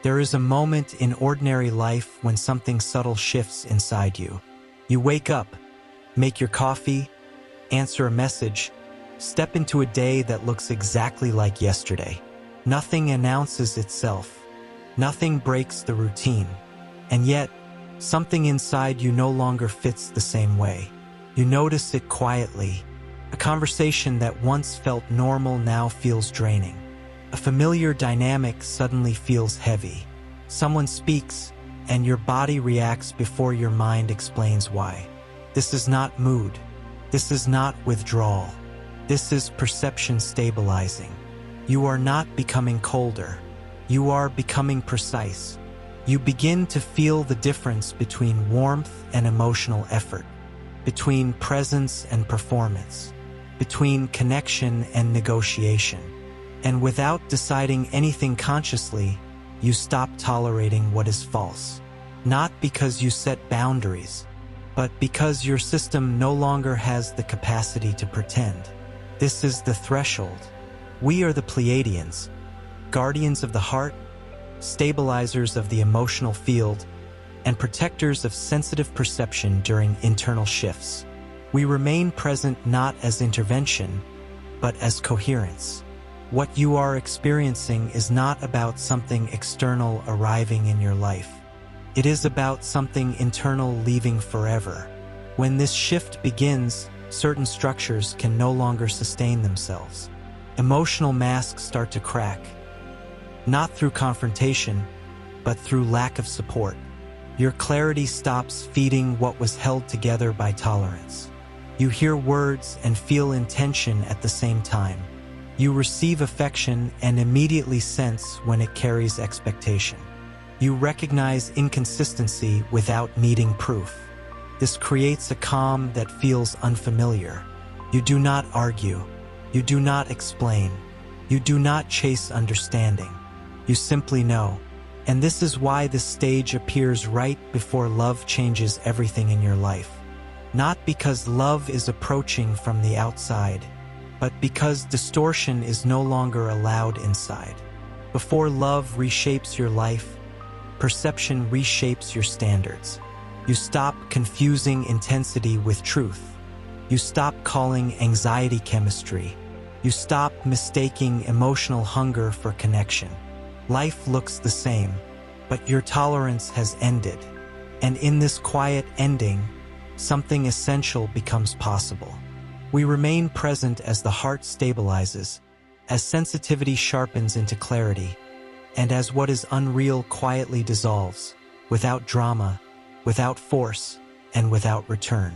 There is a moment in ordinary life when something subtle shifts inside you. You wake up, make your coffee, answer a message, step into a day that looks exactly like yesterday. Nothing announces itself. Nothing breaks the routine. And yet, something inside you no longer fits the same way. You notice it quietly. A conversation that once felt normal now feels draining. A familiar dynamic suddenly feels heavy. Someone speaks, and your body reacts before your mind explains why. This is not mood. This is not withdrawal. This is perception stabilizing. You are not becoming colder. You are becoming precise. You begin to feel the difference between warmth and emotional effort, between presence and performance, between connection and negotiation. And without deciding anything consciously, you stop tolerating what is false. Not because you set boundaries, but because your system no longer has the capacity to pretend. This is the threshold. We are the Pleiadians, guardians of the heart, stabilizers of the emotional field, and protectors of sensitive perception during internal shifts. We remain present not as intervention, but as coherence. What you are experiencing is not about something external arriving in your life. It is about something internal leaving forever. When this shift begins, certain structures can no longer sustain themselves. Emotional masks start to crack, not through confrontation, but through lack of support. Your clarity stops feeding what was held together by tolerance. You hear words and feel intention at the same time. You receive affection and immediately sense when it carries expectation. You recognize inconsistency without needing proof. This creates a calm that feels unfamiliar. You do not argue. You do not explain. You do not chase understanding. You simply know. And this is why this stage appears right before love changes everything in your life. Not because love is approaching from the outside, but because distortion is no longer allowed inside. Before love reshapes your life, perception reshapes your standards. You stop confusing intensity with truth. You stop calling anxiety chemistry. You stop mistaking emotional hunger for connection. Life looks the same, but your tolerance has ended. And in this quiet ending, something essential becomes possible. We remain present as the heart stabilizes, as sensitivity sharpens into clarity, and as what is unreal quietly dissolves, without drama, without force, and without return.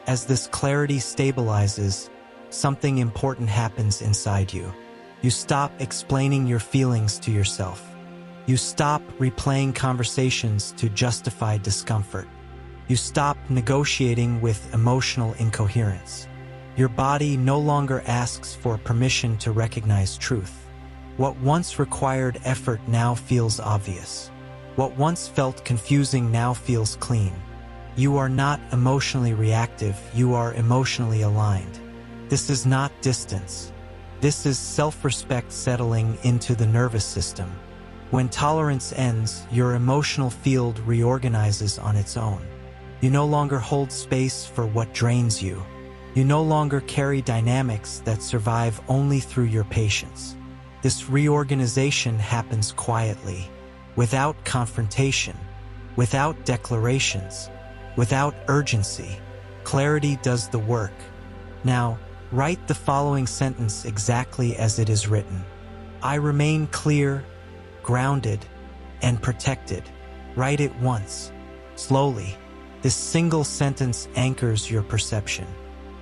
As this clarity stabilizes, something important happens inside you. You stop explaining your feelings to yourself. You stop replaying conversations to justify discomfort. You stop negotiating with emotional incoherence. Your body no longer asks for permission to recognize truth. What once required effort now feels obvious. What once felt confusing now feels clean. You are not emotionally reactive, you are emotionally aligned. This is not distance. This is self-respect settling into the nervous system. When tolerance ends, your emotional field reorganizes on its own. You no longer hold space for what drains you. You no longer carry dynamics that survive only through your patience. This reorganization happens quietly, without confrontation, without declarations, without urgency. Clarity does the work. Now, write the following sentence exactly as it is written. I remain clear, grounded, and protected. Write it once, slowly. This single sentence anchors your perception.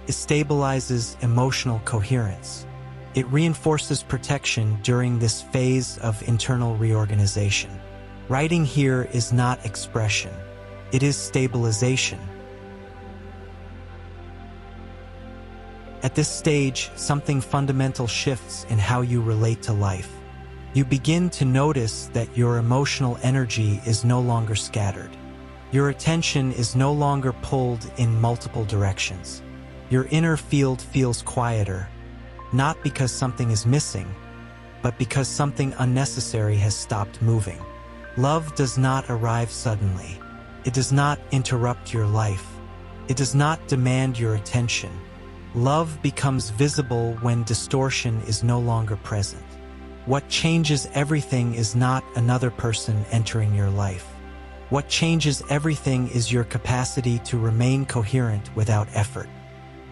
It stabilizes emotional coherence. It reinforces protection during this phase of internal reorganization. Writing here is not expression. It is stabilization. At this stage, something fundamental shifts in how you relate to life. You begin to notice that your emotional energy is no longer scattered. Your attention is no longer pulled in multiple directions. Your inner field feels quieter, not because something is missing, but because something unnecessary has stopped moving. Love does not arrive suddenly. It does not interrupt your life. It does not demand your attention. Love becomes visible when distortion is no longer present. What changes everything is not another person entering your life. What changes everything is your capacity to remain coherent without effort.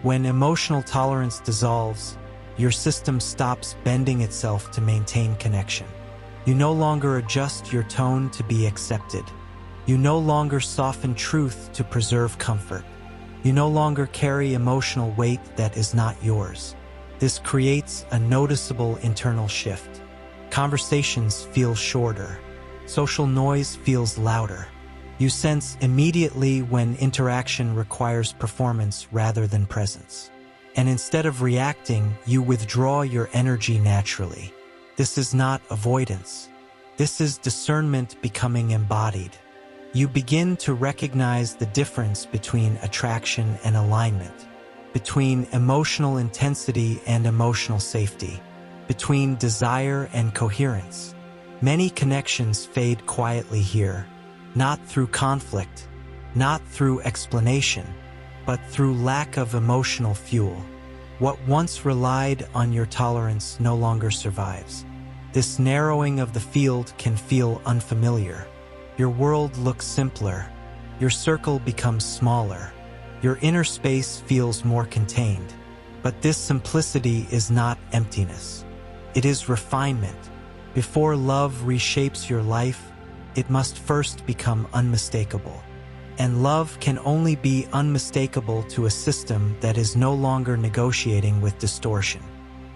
When emotional tolerance dissolves, your system stops bending itself to maintain connection. You no longer adjust your tone to be accepted. You no longer soften truth to preserve comfort. You no longer carry emotional weight that is not yours. This creates a noticeable internal shift. Conversations feel shorter. Social noise feels louder. You sense immediately when interaction requires performance rather than presence. And instead of reacting, you withdraw your energy naturally. This is not avoidance. This is discernment becoming embodied. You begin to recognize the difference between attraction and alignment, between emotional intensity and emotional safety, between desire and coherence. Many connections fade quietly here, not through conflict, not through explanation, but through lack of emotional fuel. What once relied on your tolerance no longer survives. This narrowing of the field can feel unfamiliar. Your world looks simpler. Your circle becomes smaller. Your inner space feels more contained. But this simplicity is not emptiness. It is refinement. Before love reshapes your life, it must first become unmistakable. And love can only be unmistakable to a system that is no longer negotiating with distortion.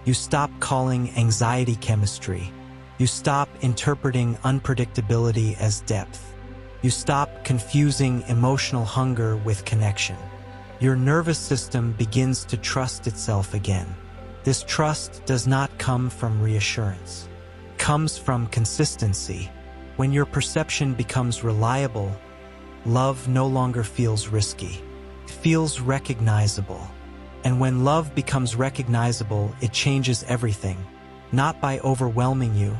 You stop calling anxiety chemistry. You stop interpreting unpredictability as depth. You stop confusing emotional hunger with connection. Your nervous system begins to trust itself again. This trust does not come from reassurance. It comes from consistency. When your perception becomes reliable, love no longer feels risky. It feels recognizable. And when love becomes recognizable, it changes everything. Not by overwhelming you,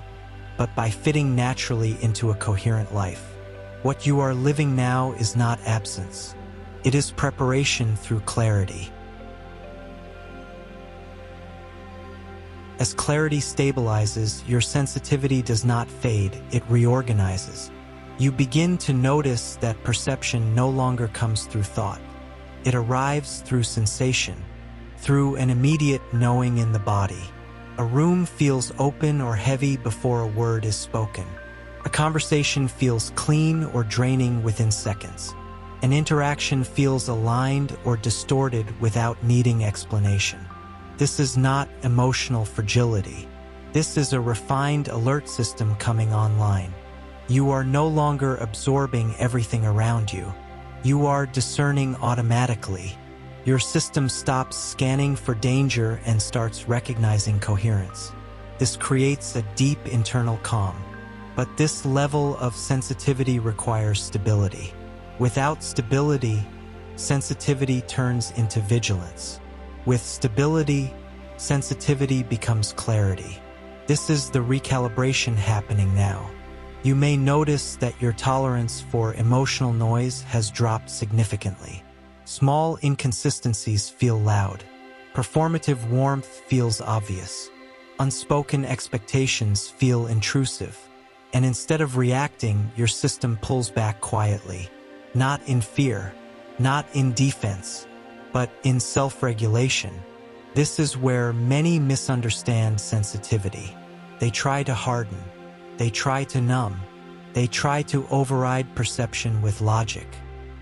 but by fitting naturally into a coherent life. What you are living now is not absence. It is preparation through clarity. As clarity stabilizes, your sensitivity does not fade, it reorganizes. You begin to notice that perception no longer comes through thought. It arrives through sensation, through an immediate knowing in the body. A room feels open or heavy before a word is spoken. A conversation feels clean or draining within seconds. An interaction feels aligned or distorted without needing explanation. This is not emotional fragility. This is a refined alert system coming online. You are no longer absorbing everything around you. You are discerning automatically. Your system stops scanning for danger and starts recognizing coherence. This creates a deep internal calm. But this level of sensitivity requires stability. Without stability, sensitivity turns into vigilance. With stability, sensitivity becomes clarity. This is the recalibration happening now. You may notice that your tolerance for emotional noise has dropped significantly. Small inconsistencies feel loud. Performative warmth feels obvious. Unspoken expectations feel intrusive. And instead of reacting, your system pulls back quietly. Not in fear, not in defense, but in self-regulation. This is where many misunderstand sensitivity. They try to harden. They try to numb. They try to override perception with logic.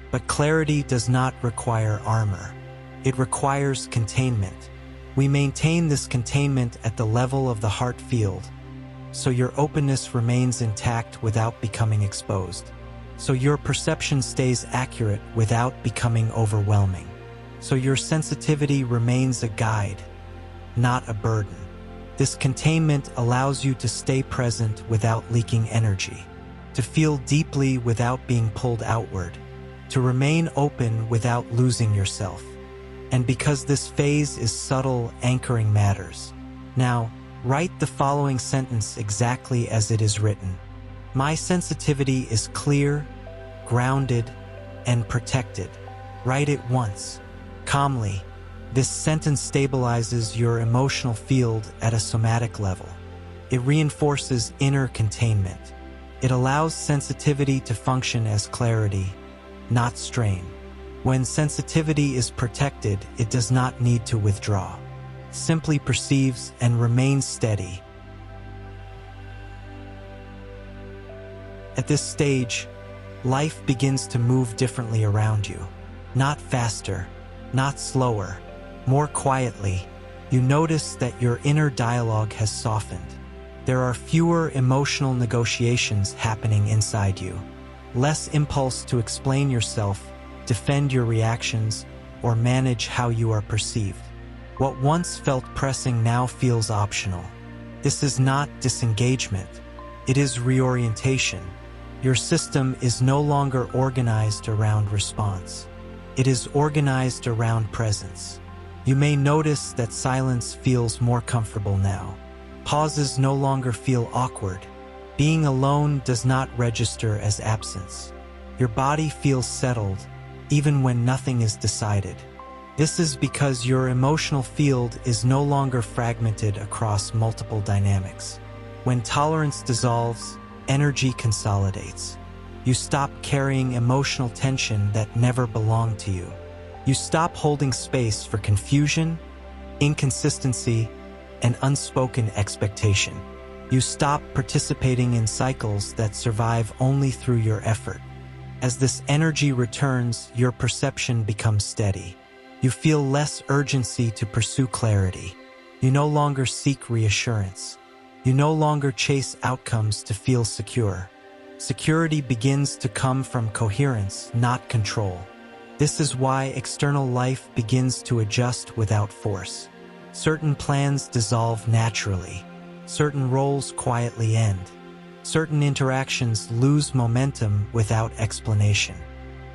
But clarity does not require armor. It requires containment. We maintain this containment at the level of the heart field, so your openness remains intact without becoming exposed. So your perception stays accurate without becoming overwhelming. So your sensitivity remains a guide, not a burden. This containment allows you to stay present without leaking energy, to feel deeply without being pulled outward, to remain open without losing yourself. And because this phase is subtle, anchoring matters. Now, Write the following sentence exactly as it is written. My sensitivity is clear, grounded, and protected. Write it once, calmly. This sentence stabilizes your emotional field at a somatic level. It reinforces inner containment. It allows sensitivity to function as clarity, not strain. When sensitivity is protected, it does not need to withdraw. It simply perceives and remains steady. At this stage, life begins to move differently around you. Not faster, not slower, more quietly. You notice that your inner dialogue has softened. There are fewer emotional negotiations happening inside you. Less impulse to explain yourself, defend your reactions, or manage how you are perceived. What once felt pressing now feels optional. This is not disengagement. It is reorientation. Your system is no longer organized around response. It is organized around presence. You may notice that silence feels more comfortable now. Pauses no longer feel awkward. Being alone does not register as absence. Your body feels settled, even when nothing is decided. This is because your emotional field is no longer fragmented across multiple dynamics. When tolerance dissolves, energy consolidates. You stop carrying emotional tension that never belonged to you. You stop holding space for confusion, inconsistency, and unspoken expectation. You stop participating in cycles that survive only through your effort. As this energy returns, your perception becomes steady. You feel less urgency to pursue clarity. You no longer seek reassurance. You no longer chase outcomes to feel secure. Security begins to come from coherence, not control. This is why external life begins to adjust without force. Certain plans dissolve naturally. Certain roles quietly end. Certain interactions lose momentum without explanation.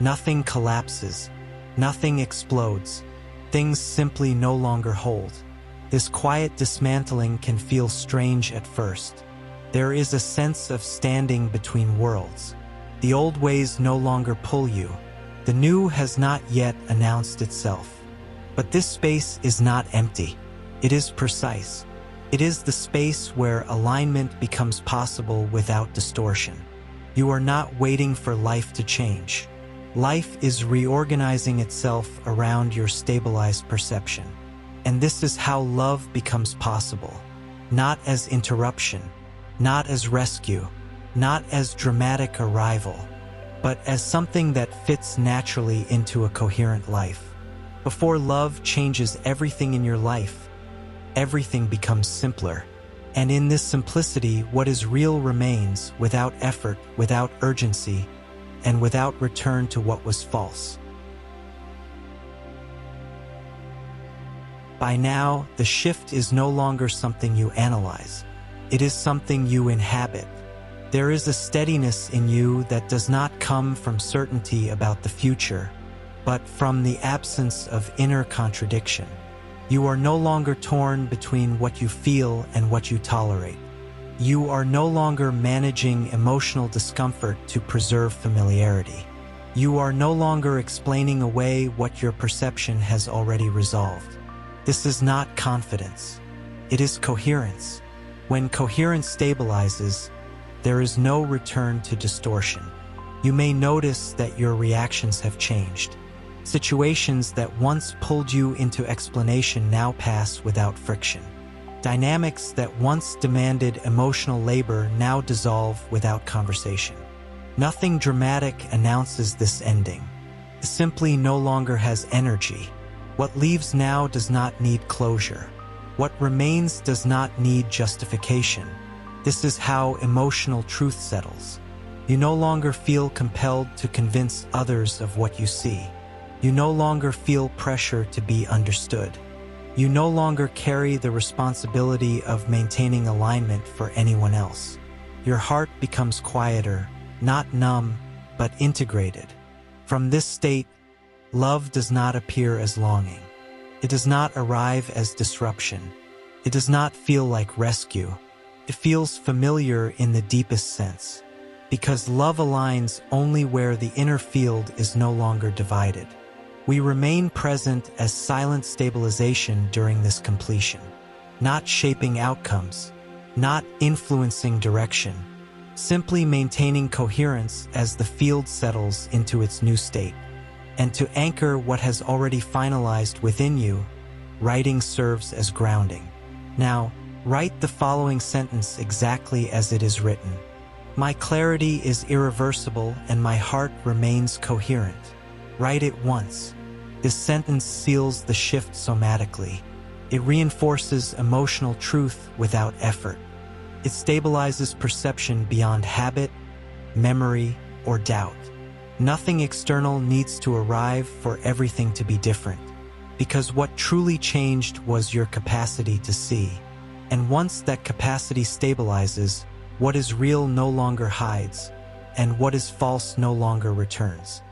Nothing collapses. Nothing explodes. Things simply no longer hold. This quiet dismantling can feel strange at first. There is a sense of standing between worlds. The old ways no longer pull you. The new has not yet announced itself. But this space is not empty. It is precise. It is the space where alignment becomes possible without distortion. You are not waiting for life to change. Life is reorganizing itself around your stabilized perception. And this is how love becomes possible. Not as interruption, not as rescue, not as dramatic arrival, but as something that fits naturally into a coherent life. Before love changes everything in your life, everything becomes simpler. And in this simplicity, what is real remains without effort, without urgency, and without return to what was false. By now, the shift is no longer something you analyze. It is something you inhabit. There is a steadiness in you that does not come from certainty about the future, but from the absence of inner contradiction. You are no longer torn between what you feel and what you tolerate. You are no longer managing emotional discomfort to preserve familiarity. You are no longer explaining away what your perception has already resolved. This is not confidence. It is coherence. When coherence stabilizes, there is no return to distortion. You may notice that your reactions have changed. Situations that once pulled you into explanation now pass without friction. Dynamics that once demanded emotional labor now dissolve without conversation. Nothing dramatic announces this ending. It simply no longer has energy. What leaves now does not need closure. What remains does not need justification. This is how emotional truth settles. You no longer feel compelled to convince others of what you see. You no longer feel pressure to be understood. You no longer carry the responsibility of maintaining alignment for anyone else. Your heart becomes quieter, not numb, but integrated. From this state, love does not appear as longing. It does not arrive as disruption. It does not feel like rescue. It feels familiar in the deepest sense, because love aligns only where the inner field is no longer divided. We remain present as silent stabilization during this completion, not shaping outcomes, not influencing direction, simply maintaining coherence as the field settles into its new state. And to anchor what has already finalized within you, writing serves as grounding. Now, write the following sentence exactly as it is written. My clarity is irreversible and my heart remains coherent. Write it once. This sentence seals the shift somatically. It reinforces emotional truth without effort. It stabilizes perception beyond habit, memory, or doubt. Nothing external needs to arrive for everything to be different, because what truly changed was your capacity to see. And once that capacity stabilizes, what is real no longer hides, and what is false no longer returns.